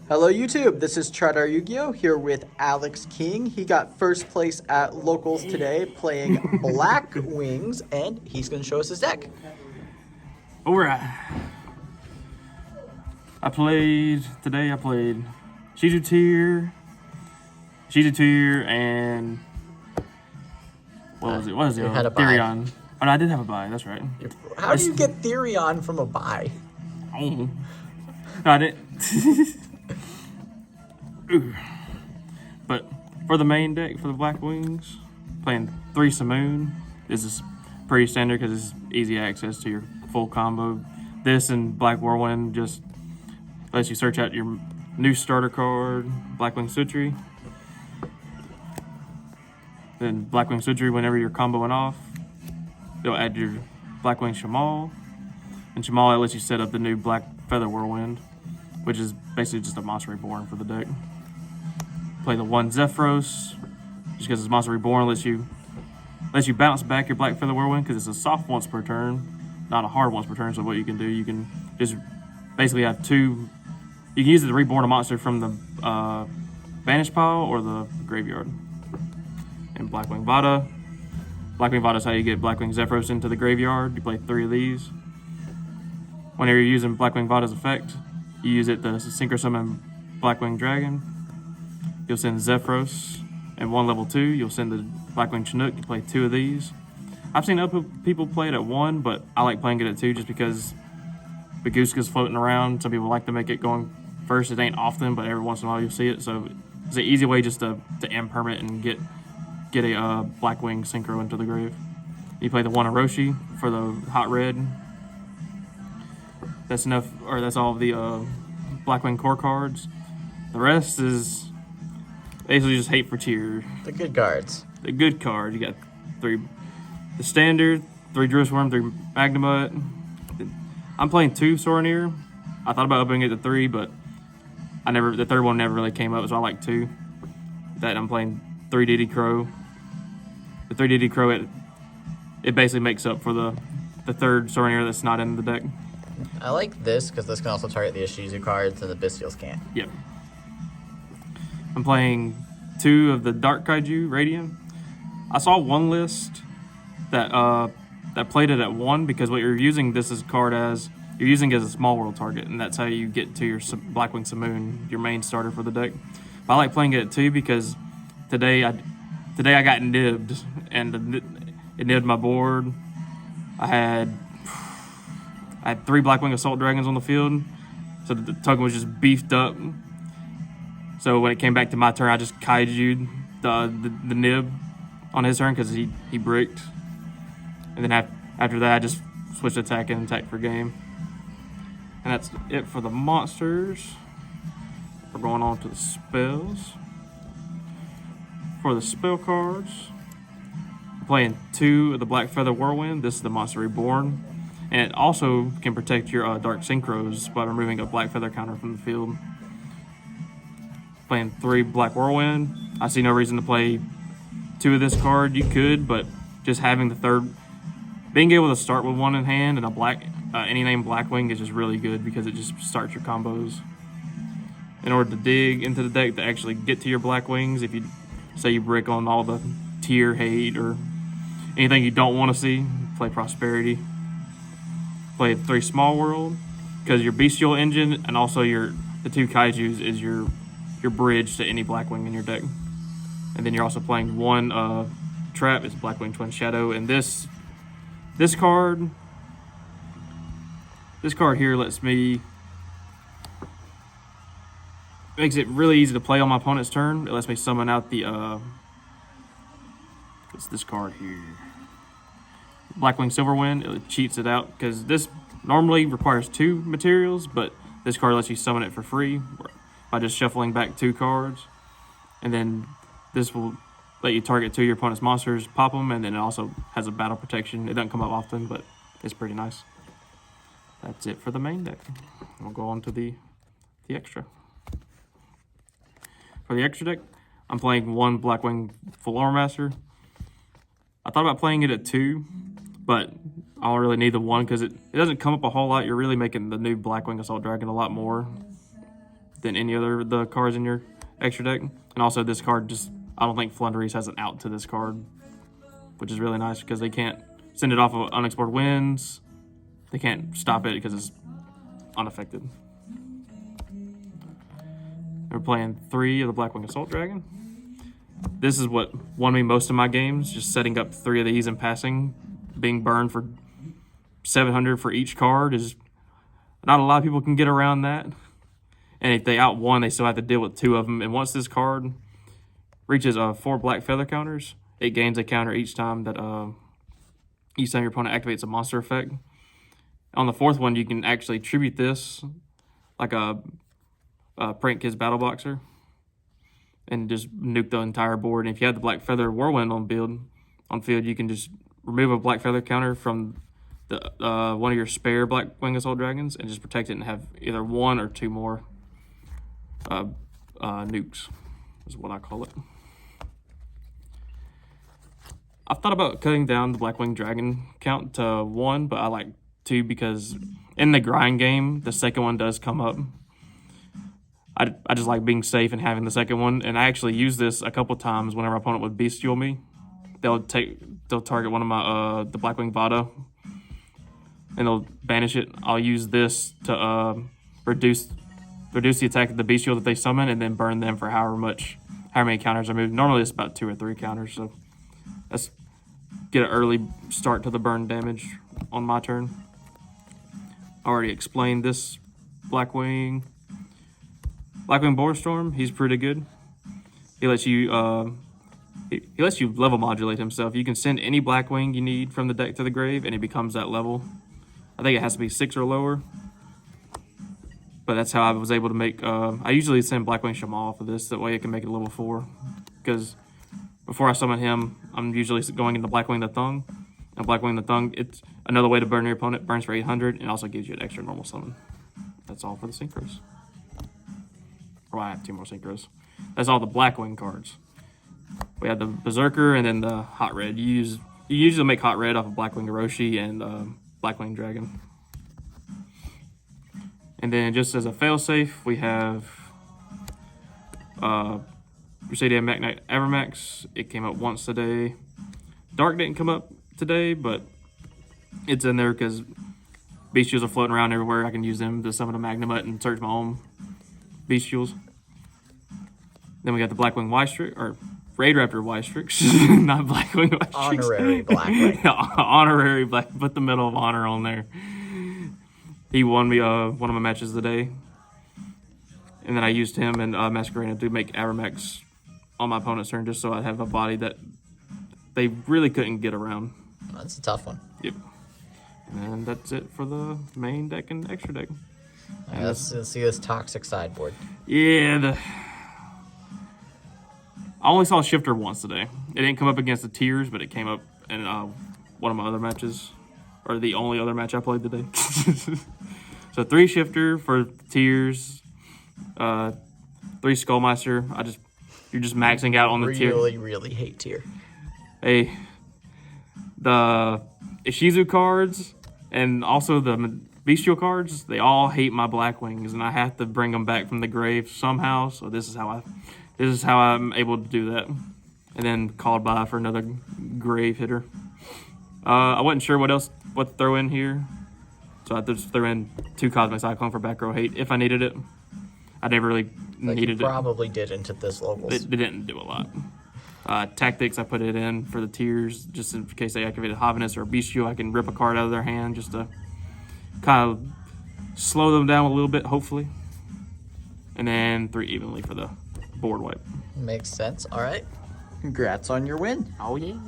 Hello YouTube, this is Tradar Yu-Gi-Oh! Here with Alex King. He got first place at Locals today playing Black Wings, and he's going to show us his deck. Alright. I played Shizu Tier, and what was it? What was You it? had a bye. Therion. Oh, no, I did have a buy. That's right. How do you get Therion from a bye? Oh. No, I didn't. But for the main deck, for the Black Wings, playing 3 Simoon. This is pretty standard because it's easy access to your full combo. This and Black Whirlwind just lets you search out your new starter card, Blackwing Sutri. Then Blackwing Sutri, whenever you're comboing off, you'll add your Blackwing Shamal. And Shamal, it lets you set up the new Black Feather Whirlwind, which is basically just a Monster Reborn for the deck. Play the 1 Zephyros, just because it's Monster Reborn, lets you bounce back your Black Feather Whirlwind because it's a soft once per turn, not a hard once per turn. So what you can do, you can just basically have 2. You can use it to reborn a monster from the banish pile or the graveyard. And Blackwing Vada. Blackwing Vada is how you get Blackwing Zephyros into the graveyard. You play 3 of these. Whenever you're using Blackwing Vada's effect, you use it to synchro summon Blackwing Dragon. You'll send Zephyros, and 1 level 2, you'll send the Blackwing Chinook. You play 2 of these. I've seen other people play it at 1, but I like playing it at 2 just because Baguska's floating around. Some people like to make it going first. It ain't often, but every once in a while you'll see it. So it's an easy way just to imperm it and get a Blackwing synchro into the grave. You play the 1 Orochi for the hot red. That's enough, or that's all of the Blackwing core cards. The rest is basically just hate for tier. The good cards. The good cards. You got 3, the standard, 3 Druid Worm, 3 Magnemite. I'm playing 2 Soraneer. I thought about opening it to 3, but the third one never really came up, so I like 2. That I'm playing 3 DD Crow. The 3 DD Crow, it basically makes up for the third Soraneer that's not in the deck. I like this because this can also target the Ishizu cards and the Bystials can't. Yep. I'm playing 2 of the Dark Kaiju Radiant. I saw one list that played it at 1 because what you're using this as card as, you're using it as a small world target, and that's how you get to your Blackwing Simoon, your main starter for the deck. But I like playing it at 2 because today I got nibbed, and it nibbed my board. I had 3 Blackwing Assault Dragons on the field, so the token was just beefed up. So when it came back to my turn, I just kaiju'd the nib on his turn because he bricked. And then after that, I just switched attack and attack for game. And that's it for the monsters. We're going on to the spells. For the spell cards, I'm playing 2 of the Black Feather Whirlwind. This is the Monster Reborn. And it also can protect your Dark Synchros by removing a Black Feather counter from the field. Playing 3 Black Whirlwind. I see no reason to play 2 of this card. You could, but just having the third, being able to start with 1 in hand and a any name Blackwing is just really good because it just starts your combos. In order to dig into the deck to actually get to your Blackwings, if you say you brick on all the tier hate or anything you don't want to see, play Prosperity. Play 3 Small World because your Bestial Engine and also the 2 Kaijus is your bridge to any Blackwing in your deck. And then you're also playing 1 Trap. It's Blackwing Twin Shadow, and this card here makes it really easy to play on my opponent's turn. It lets me summon out the it's this card here, Blackwing Silverwind. It cheats it out because this normally requires 2 materials, but this card lets you summon it for free by just shuffling back 2 cards. And then this will let you target 2 of your opponent's monsters, pop them, and then it also has a battle protection. It doesn't come up often, but it's pretty nice. That's it for the main deck. We'll go on to the extra. For the extra deck, I'm playing 1 Blackwing Full Armor Master. I thought about playing it at 2, but I don't really need the 1 because it doesn't come up a whole lot. You're really making the new Blackwing Assault Dragon a lot more than any other of the cards in your extra deck. And also this card I don't think Flunderies has an out to this card, which is really nice because they can't send it off of unexplored winds. They can't stop it because it's unaffected. We're playing 3 of the Blackwing Assault Dragon. This is what won me most of my games, just setting up 3 of these and passing. Being burned for 700 for each card is not a lot of people can get around that. And if they out one, they still have to deal with 2 of them. And once this card reaches 4 black feather counters, it gains a counter each time your opponent activates a monster effect. On the 4th one, you can actually tribute this like a Prank Kids Battle Boxer and just nuke the entire board. And if you have the Black Feather Whirlwind on field, you can just remove a Black Feather counter from the one of your spare Blackwing Assault Dragons and just protect it and have either 1 or 2 more nukes, is what I call it. I've thought about cutting down the Blackwing Dragon count to 1, but I like 2 because in the grind game, the second one does come up. I just like being safe and having the second one, and I actually use this a couple times whenever my opponent would bestial me. They'll target one of my the Blackwing Vada, and they'll banish it. I'll use this to reduce the attack of the bestial that they summon, and then burn them for however many counters I move. Normally it's about 2 or 3 counters, so let's get an early start to the burn damage on my turn. I already explained this Blackwing Boarstorm. He's pretty good. He lets you he lets you level modulate himself. You can send any Blackwing you need from the deck to the grave, and he becomes that level. I think it has to be 6 or lower. But that's how I was able to make. I usually send Blackwing Shamal for this. That way, it can make it level 4. Because before I summon him, I'm usually going into Blackwing the Thung. And Blackwing the Thung, it's another way to burn your opponent. Burns for 800, and also gives you an extra normal summon. That's all for the synchros. Oh, I have 2 more synchros. That's all the Blackwing cards. We have the Berserker and then the Hot Red. You usually make Hot Red off of Blackwing Orochi and Blackwing Dragon. And then just as a failsafe, we have Crusadia Magnite Avermax. It came up once today. Dark didn't come up today, but it's in there because Bestials are floating around everywhere. I can use them to summon a Magnamut and search my own Bestials. Then we got the Blackwing Y-Strix, or Raid Raptor Y-Strix, not Blackwing Y-Strix. Honorary Blackwing. Honorary Black, put the Medal of Honor on there. He won me one of my matches today. And then I used him and Masquerade to make Avermax on my opponent's turn just so I'd have a body that they really couldn't get around. That's a tough one. Yep. And that's it for the main deck and extra deck. Let's see this toxic sideboard. Yeah, I only saw Shifter once today. It didn't come up against the Tiers, but it came up in one of my other matches, or the only other match I played today. So 3 Shifter for Tiers, 3 Skullmeister. You're just maxing out on the Tier. Really hate Tier. Hey, the Ishizu cards and also the Bestial cards, they all hate my Blackwings, and I have to bring them back from the grave somehow. So this is how I'm able to do that. And then called by for another grave hitter. I wasn't sure what to throw in here, so I just threw in 2 Cosmic Cyclone for back row hate if I needed it. I never really needed it. Probably didn't at this levels. It didn't do a lot. Tactics, I put it in for the Tiers, just in case they activated Hovinus or Bestial. I can rip a card out of their hand just to kind of slow them down a little bit, hopefully. And then 3 evenly for the board wipe. Makes sense. All right. Congrats on your win. Oh, yeah.